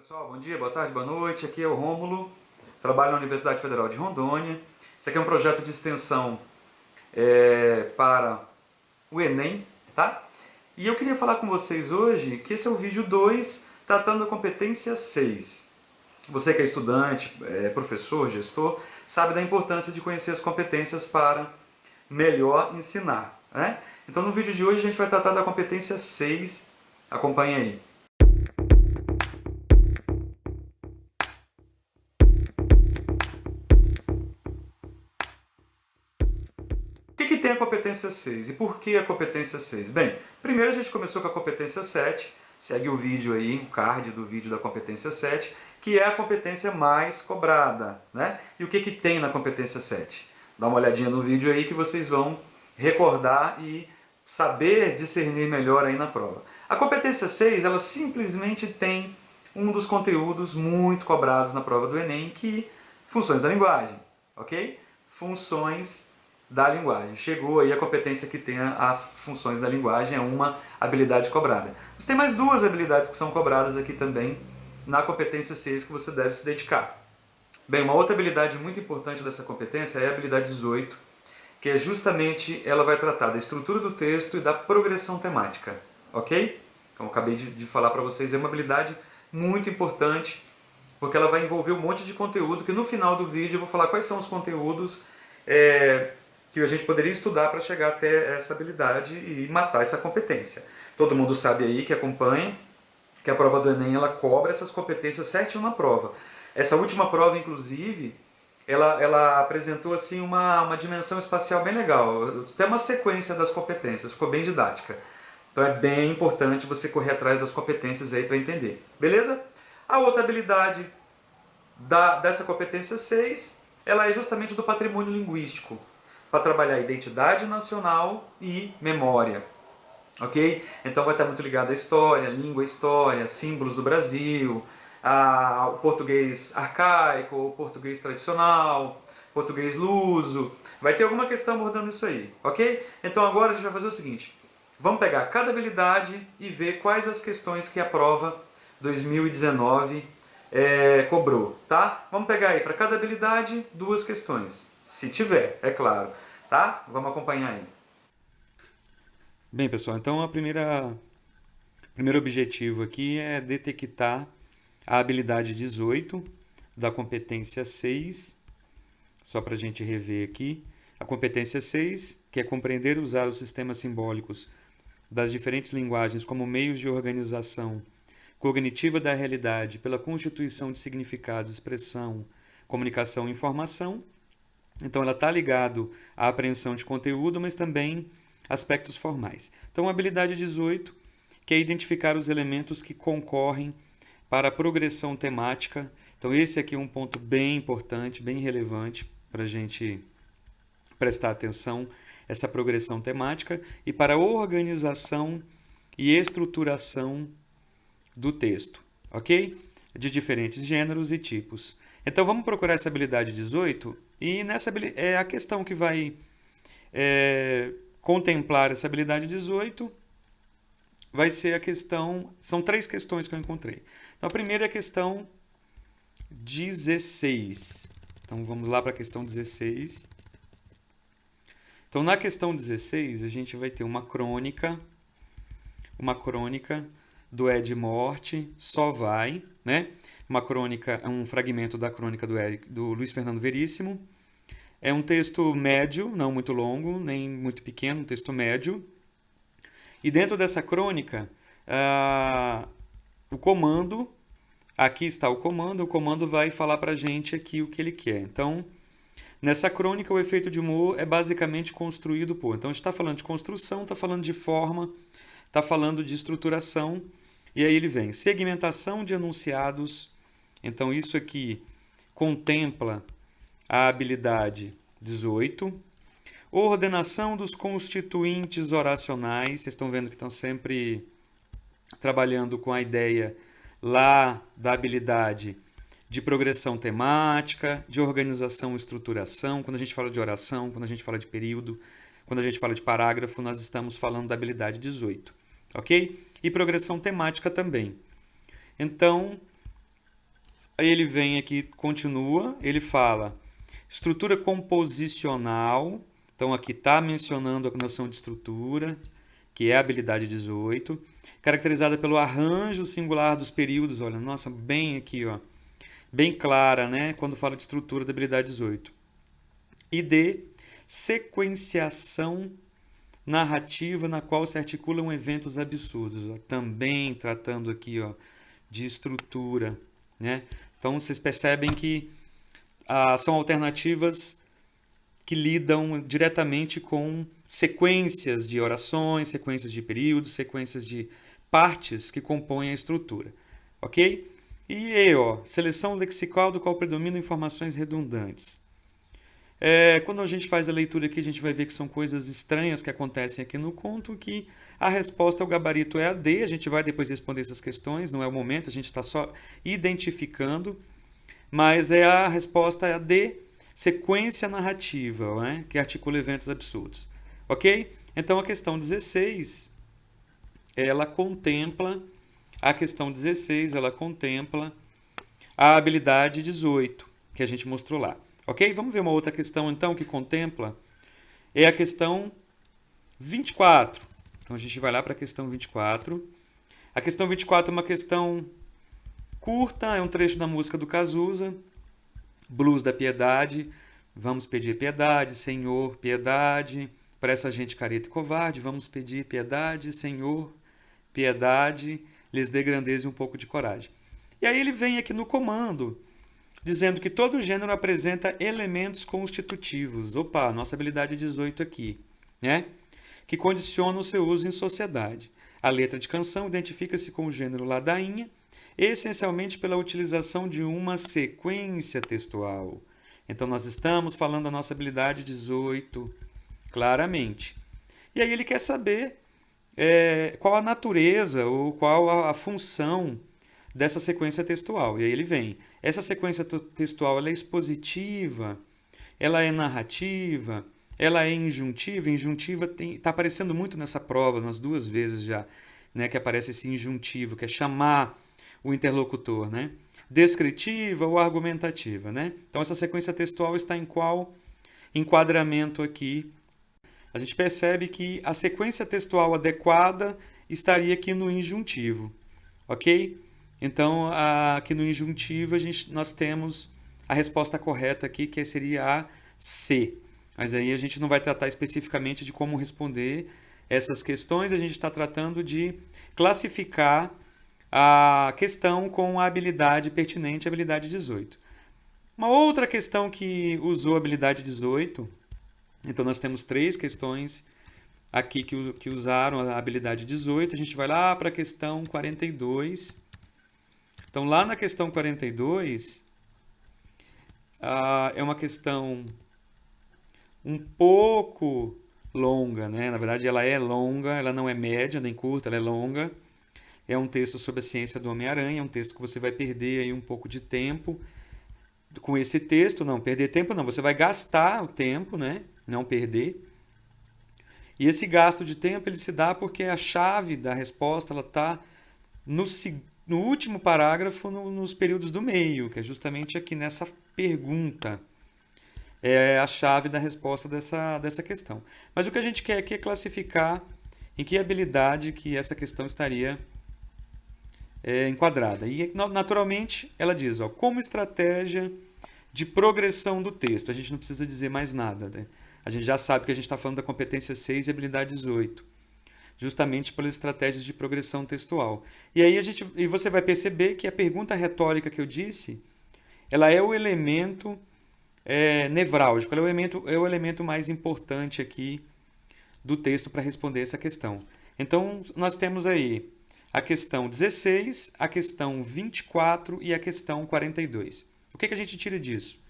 Pessoal, bom dia, boa tarde, boa noite. Aqui é o Rômulo, trabalho na Universidade Federal de Rondônia. Esse aqui é um projeto de extensão para o Enem, tá? E eu queria falar com vocês hoje que esse é o vídeo 2, tratando da competência 6. Você que é estudante, professor, gestor, sabe da importância de conhecer as competências para melhor ensinar, né? Então no vídeo de hoje a gente vai tratar da competência 6, acompanhe aí. O que tem a competência 6 e por que a competência 6? Bem, primeiro a gente começou com a competência 7, segue o vídeo aí, o card do vídeo da competência 7, que é a competência mais cobrada, né? E o que tem na competência 7? Dá uma olhadinha no vídeo aí que vocês vão recordar e saber discernir melhor aí na prova. A competência 6, ela simplesmente tem um dos conteúdos muito cobrados na prova do Enem, que funções da linguagem, ok? Funções da linguagem. Chegou aí a competência que tem as funções da linguagem, é uma habilidade cobrada. Mas tem mais duas habilidades que são cobradas aqui também na competência 6 que você deve se dedicar. Bem, uma outra habilidade muito importante dessa competência é a habilidade 18, que é justamente, ela vai tratar da estrutura do texto e da progressão temática, ok? Como eu acabei de falar para vocês, é uma habilidade muito importante, porque ela vai envolver um monte de conteúdo, que no final do vídeo eu vou falar quais são os conteúdos que a gente poderia estudar para chegar até essa habilidade e matar essa competência. Todo mundo sabe aí que acompanha que a prova do Enem ela cobra essas competências certinho na prova. Essa última prova, inclusive, ela apresentou assim uma dimensão espacial bem legal, até uma sequência das competências, ficou bem didática. Então é bem importante você correr atrás das competências aí para entender. Beleza? A outra habilidade dessa competência 6, ela é justamente do patrimônio linguístico, para trabalhar identidade nacional e memória. Ok? Então vai estar muito ligado à história, língua, história, símbolos do Brasil, o português arcaico, o português tradicional, português luso. Vai ter alguma questão abordando isso aí, ok? Então agora a gente vai fazer o seguinte, vamos pegar cada habilidade e ver quais as questões que a prova 2019 cobrou, tá? Vamos pegar aí para cada habilidade duas questões, se tiver, é claro, tá? Vamos acompanhar aí. Bem, pessoal, então o primeiro objetivo aqui é detectar a habilidade 18 da competência 6, só para a gente rever aqui. A competência 6, que é compreender e usar os sistemas simbólicos das diferentes linguagens como meios de organização cognitiva da realidade pela constituição de significados, expressão, comunicação e informação. Então ela está ligado à apreensão de conteúdo, mas também aspectos formais. Então a habilidade 18, que é identificar os elementos que concorrem para a progressão temática. Então esse aqui é um ponto bem importante, bem relevante para a gente prestar atenção, essa progressão temática, e para a organização e estruturação do texto, ok? De diferentes gêneros e tipos. Então vamos procurar essa habilidade 18 e nessa é a questão que vai contemplar essa habilidade 18 vai ser a questão, são três questões que eu encontrei. Então a primeira é a questão 16. Então vamos lá para a questão 16. Então na questão 16 a gente vai ter uma crônica do Ed Morte, Só Vai, né? Uma crônica, um fragmento da crônica do Luiz Fernando Veríssimo. É um texto médio, não muito longo, nem muito pequeno, um texto médio. E dentro dessa crônica, o comando, aqui está o comando vai falar para a gente aqui o que ele quer. Então, nessa crônica, o efeito de humor é basicamente construído por... Então, a gente está falando de construção, está falando de forma, está falando de estruturação, e aí ele vem segmentação de enunciados. Então isso aqui contempla a habilidade 18. Ordenação dos constituintes oracionais. Vocês estão vendo que estão sempre trabalhando com a ideia lá da habilidade de progressão temática, de organização e estruturação. Quando a gente fala de oração, quando a gente fala de período, quando a gente fala de parágrafo, nós estamos falando da habilidade 18. Ok? E progressão temática também. Então, Aí ele vem aqui, continua, ele fala estrutura composicional. Então aqui está mencionando a noção de estrutura, que é a habilidade 18, caracterizada pelo arranjo singular dos períodos. Olha, nossa, bem aqui, ó, bem clara, né, quando fala de estrutura da habilidade 18. E D, sequenciação narrativa na qual se articulam eventos absurdos, ó, também tratando aqui, ó, de estrutura, né? Então vocês percebem que são alternativas que lidam diretamente com sequências de orações, sequências de períodos, sequências de partes que compõem a estrutura, ok? E E, ó, seleção lexical do qual predominam informações redundantes. Quando a gente faz a leitura aqui, a gente vai ver que são coisas estranhas que acontecem aqui no conto, que a resposta ao gabarito é a D. A gente vai depois responder essas questões, não é o momento, a gente está só identificando, mas a resposta é a D, sequência narrativa, né, que articula eventos absurdos. Ok? Então a questão 16, ela contempla, a questão 16, ela contempla a habilidade 18, que a gente mostrou lá. Ok? Vamos ver uma outra questão, então, que contempla. É a questão 24. Então, a gente vai lá para a questão 24. A questão 24 é uma questão curta, é um trecho da música do Cazuza, Blues da Piedade. Vamos pedir piedade, Senhor, piedade. Para essa gente careta e covarde, vamos pedir piedade, Senhor, piedade. Lhes dê grandeza e um pouco de coragem. E aí ele vem aqui no comando, dizendo que todo gênero apresenta elementos constitutivos. Opa, nossa habilidade 18 aqui, né? Que condicionam o seu uso em sociedade. A letra de canção identifica-se com o gênero ladainha, essencialmente pela utilização de uma sequência textual. Então, nós estamos falando da nossa habilidade 18, claramente. E aí ele quer saber qual a natureza ou qual a função dessa sequência textual. E aí ele vem. Essa sequência textual ela é expositiva, ela é narrativa, ela é injuntiva. Injuntiva está aparecendo muito nessa prova, umas 2 vezes já, né, que aparece esse injuntivo, que é chamar o interlocutor, né? Descritiva ou argumentativa, né? Então essa sequência textual está em qual enquadramento aqui? A gente percebe que a sequência textual adequada estaria aqui no injuntivo, ok? Então, aqui no injuntivo, nós temos a resposta correta aqui, que seria a C. Mas aí a gente não vai tratar especificamente de como responder essas questões, a gente está tratando de classificar a questão com a habilidade pertinente, a habilidade 18. Uma outra questão que usou a habilidade 18, então nós temos 3 questões aqui que usaram a habilidade 18, a gente vai lá para a questão 42. Então, lá na questão 42, é uma questão um pouco longa, né? Na verdade, ela é longa, ela não é média nem curta, ela é longa. É um texto sobre a ciência do Homem-Aranha, é um texto que você vai perder aí um pouco de tempo com esse texto. Não, perder tempo não, você vai gastar o tempo, né? Não perder. E esse gasto de tempo ele se dá porque a chave da resposta ela está no último parágrafo, nos períodos do meio, que é justamente aqui nessa pergunta. É a chave da resposta dessa questão. Mas o que a gente quer aqui é classificar em que habilidade que essa questão estaria enquadrada. E, naturalmente, ela diz, ó, como estratégia de progressão do texto. A gente não precisa dizer mais nada, né? A gente já sabe que a gente está falando da competência 6 e habilidade 18. Justamente pelas estratégias de progressão textual. E aí você vai perceber que a pergunta retórica que eu disse, ela é o elemento nevrálgico, ela é o elemento mais importante aqui do texto para responder essa questão. Então, nós temos aí a questão 16, a questão 24 e a questão 42. O que a gente tira disso?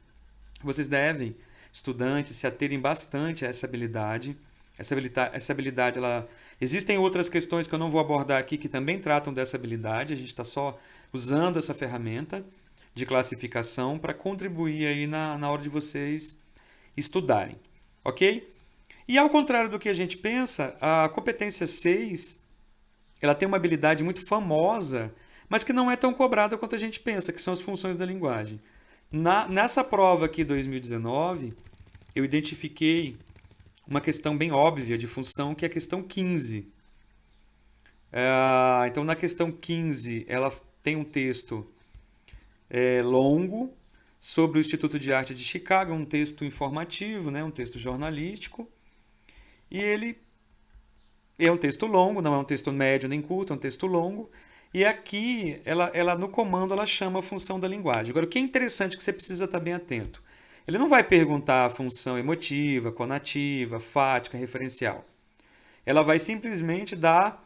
Vocês devem, estudantes, se aterem bastante a essa habilidade. Essa habilidade, existem outras questões que eu não vou abordar aqui que também tratam dessa habilidade. A gente está só usando essa ferramenta de classificação para contribuir aí na hora de vocês estudarem, ok? E ao contrário do que a gente pensa, a competência 6 ela tem uma habilidade muito famosa, mas que não é tão cobrada quanto a gente pensa, que são as funções da linguagem. Nessa prova aqui, 2019, eu identifiquei uma questão bem óbvia de função, que é a questão 15. Então, na questão 15, ela tem um texto longo sobre o Instituto de Arte de Chicago, um texto informativo, né, um texto jornalístico, e ele é um texto longo, não é um texto médio nem curto, é um texto longo, e aqui, ela no comando, ela chama a função da linguagem. Agora, o que é interessante que você precisa estar bem atento. Ele não vai perguntar a função emotiva, conativa, fática, referencial. Ela vai simplesmente dar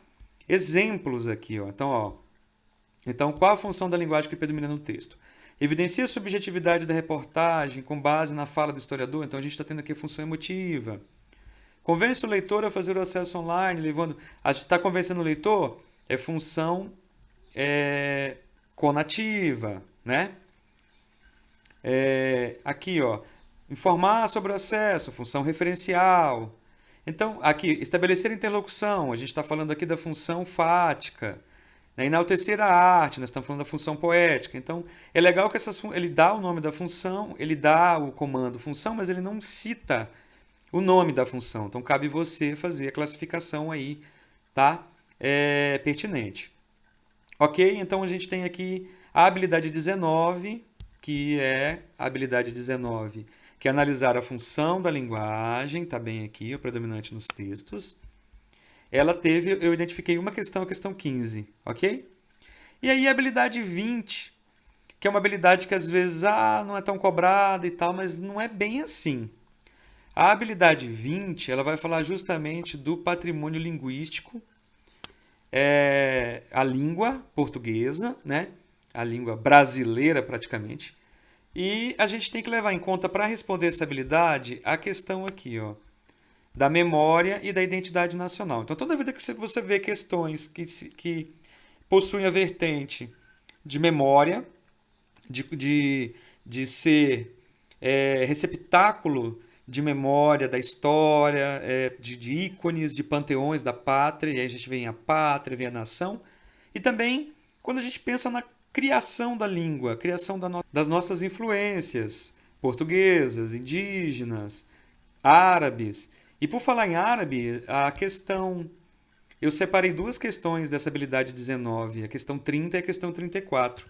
exemplos aqui. Ó. Então, qual a função da linguagem que predomina no texto? Evidencia a subjetividade da reportagem com base na fala do historiador. Então, a gente está tendo aqui a função emotiva. Convence o leitor a fazer o acesso online, levando... A gente está convencendo o leitor, é função conativa, né? Aqui, ó, informar sobre o acesso, função referencial. Então, aqui, estabelecer interlocução, a gente está falando aqui da função fática. Né? Enaltecer a arte, nós estamos falando da função poética. Então, é legal que ele dá o nome da função, ele dá o comando função, mas ele não cita o nome da função. Então, cabe você fazer a classificação aí, tá? Pertinente. Ok? Então, a gente tem aqui a habilidade 19, que é a habilidade 19, que é analisar a função da linguagem, está bem aqui, o predominante nos textos. Eu identifiquei uma questão, a questão 15, ok? E aí a habilidade 20, que é uma habilidade que às vezes não é tão cobrada e tal, mas não é bem assim. A habilidade 20, ela vai falar justamente do patrimônio linguístico, a língua portuguesa, né? A língua brasileira praticamente. E a gente tem que levar em conta, para responder essa habilidade, a questão aqui, ó, da memória e da identidade nacional. Então, toda vida que você vê questões que possuem a vertente de memória, de ser receptáculo de memória da história, de ícones, de panteões da pátria, e aí a gente vem a pátria, vem a nação, e também quando a gente pensa na criação da língua, criação das nossas influências portuguesas, indígenas, árabes. E por falar em árabe, eu separei duas questões dessa habilidade 19, a questão 30 e a questão 34.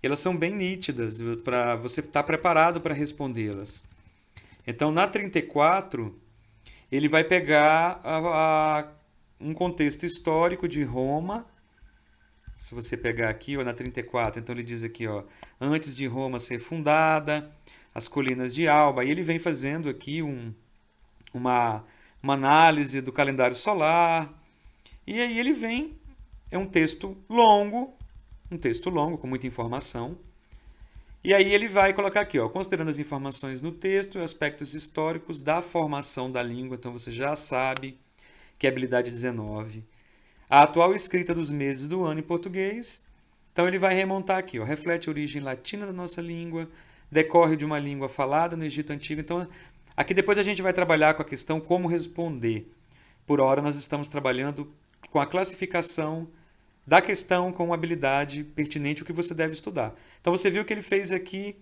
Elas são bem nítidas para você estar preparado para respondê-las. Então, na 34, ele vai pegar um contexto histórico de Roma. Se você pegar aqui, ó, na 34, então ele diz aqui, ó, antes de Roma ser fundada, as colinas de Alba. E ele vem fazendo aqui uma análise do calendário solar. E aí ele vem, é um texto longo com muita informação. E aí ele vai colocar aqui, ó, considerando as informações no texto e aspectos históricos da formação da língua. Então você já sabe que é habilidade 19. A atual escrita dos meses do ano em português. Então ele vai remontar aqui, ó, reflete a origem latina da nossa língua, decorre de uma língua falada no Egito Antigo. Então aqui depois a gente vai trabalhar com a questão como responder. Por hora nós estamos trabalhando com a classificação da questão com uma habilidade pertinente o que você deve estudar. Então você viu que ele fez aqui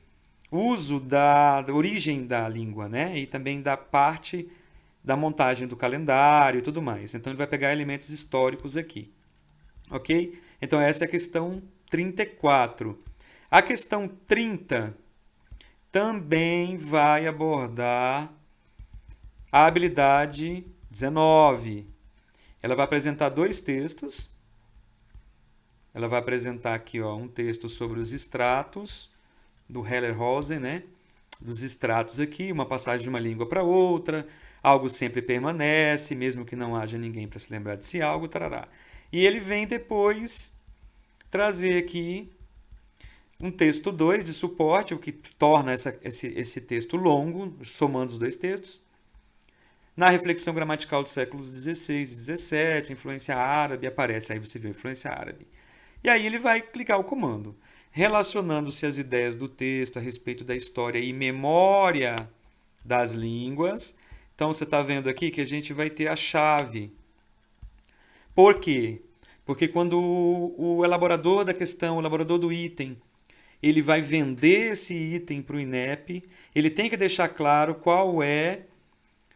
uso da origem da língua, né? E também da parte da montagem do calendário e tudo mais. Então ele vai pegar elementos históricos aqui. Ok? Então essa é a questão 34. A questão 30 também vai abordar a habilidade 19. Ela vai apresentar dois textos. Ela vai apresentar aqui, ó, um texto sobre os estratos do Hellerhausen, né? Dos estratos aqui, uma passagem de uma língua para outra, algo sempre permanece, mesmo que não haja ninguém para se lembrar desse algo, tarará. E ele vem depois trazer aqui um texto 2 de suporte, o que torna esse texto longo, somando os dois textos. Na reflexão gramatical dos séculos XVI e XVII, influência árabe, aparece, aí você vê a influência árabe. E aí ele vai clicar o comando, relacionando-se às ideias do texto a respeito da história e memória das línguas. Então você está vendo aqui que a gente vai ter a chave. Por quê? Porque quando o elaborador da questão, o elaborador do item, ele vai vender esse item para o INEP, ele tem que deixar claro qual é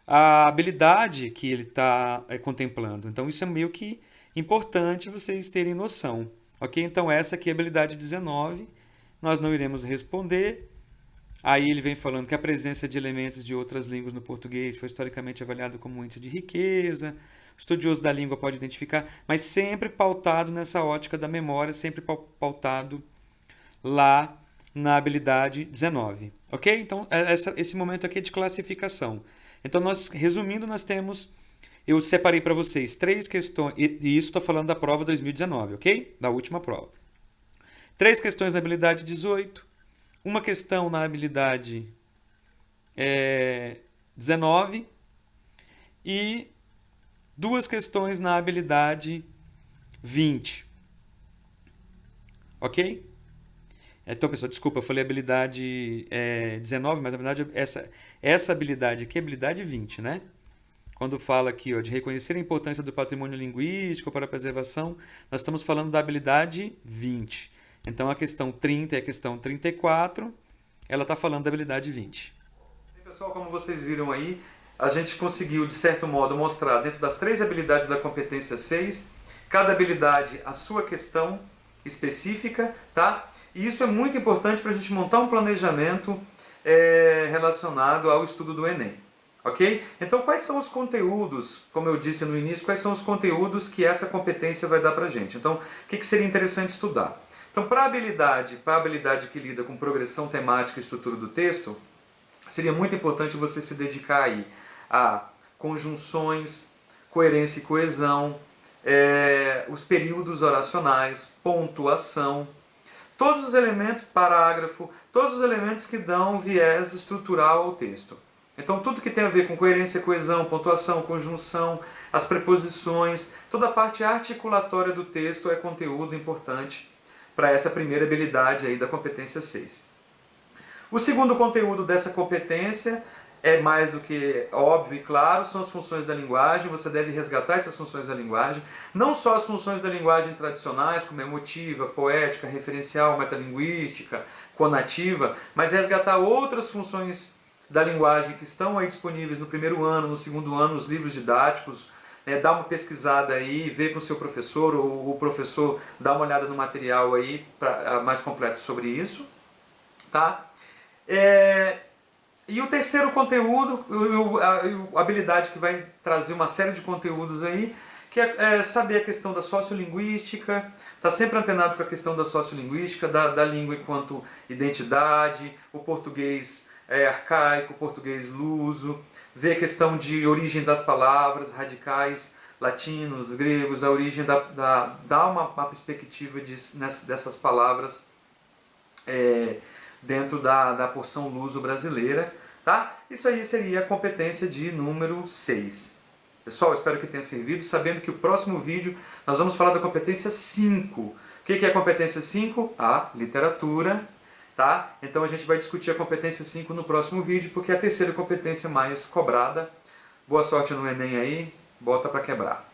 a habilidade que ele está contemplando. Então, isso é meio que importante vocês terem noção. Ok? Então, essa aqui é a habilidade 19. Nós não iremos responder. Aí ele vem falando que a presença de elementos de outras línguas no português foi historicamente avaliado como um índice de riqueza. O estudioso da língua pode identificar, mas sempre pautado nessa ótica da memória, sempre pautado lá na habilidade 19. Ok? Então, esse momento aqui é de classificação. Então, resumindo, nós temos... Eu separei para vocês 3 questões, e isso estou falando da prova 2019, ok? Da última prova. 3 questões na habilidade 18, uma questão na habilidade 19 e 2 questões na habilidade 20. Ok? Então, pessoal, desculpa, eu falei habilidade 19, mas na verdade essa habilidade aqui é habilidade 20, né? Quando fala aqui de reconhecer a importância do patrimônio linguístico para a preservação, nós estamos falando da habilidade 20. Então, a questão 30 e a questão 34, ela está falando da habilidade 20. Pessoal, como vocês viram aí, a gente conseguiu, de certo modo, mostrar dentro das 3 habilidades da competência 6, cada habilidade a sua questão específica, tá? E isso é muito importante para a gente montar um planejamento relacionado ao estudo do Enem. Ok? Então, quais são os conteúdos, como eu disse no início, quais são os conteúdos que essa competência vai dar para a gente? Então, o que seria interessante estudar? Então, para a habilidade que lida com progressão temática e estrutura do texto, seria muito importante você se dedicar aí a conjunções, coerência e coesão, os períodos oracionais, pontuação, todos os elementos, parágrafo, todos os elementos que dão viés estrutural ao texto. Então, tudo que tem a ver com coerência, coesão, pontuação, conjunção, as preposições, toda a parte articulatória do texto é conteúdo importante para essa primeira habilidade aí da competência 6. O segundo conteúdo dessa competência é mais do que óbvio e claro, são as funções da linguagem. Você deve resgatar essas funções da linguagem, não só as funções da linguagem tradicionais, como emotiva, poética, referencial, metalinguística, conativa, mas resgatar outras funções da linguagem que estão aí disponíveis no primeiro ano, no segundo ano, nos livros didáticos. Dá uma pesquisada aí, vê com o seu professor, ou o professor dá uma olhada no material aí mais completo sobre isso. Tá? E o terceiro conteúdo, a habilidade que vai trazer uma série de conteúdos aí, que é saber a questão da sociolinguística, está sempre antenado com a questão da sociolinguística, da língua enquanto identidade, o português arcaico, o português luso, ver a questão de origem das palavras, radicais latinos, gregos, a origem dá uma perspectiva dessas palavras dentro da porção luso brasileira. Tá? Isso aí seria a competência de número 6. Pessoal, espero que tenha servido, sabendo que o próximo vídeo nós vamos falar da competência 5. O que é a competência 5? A literatura. Tá? Então a gente vai discutir a competência 5 no próximo vídeo, porque é a terceira competência mais cobrada. Boa sorte no Enem aí, bota para quebrar.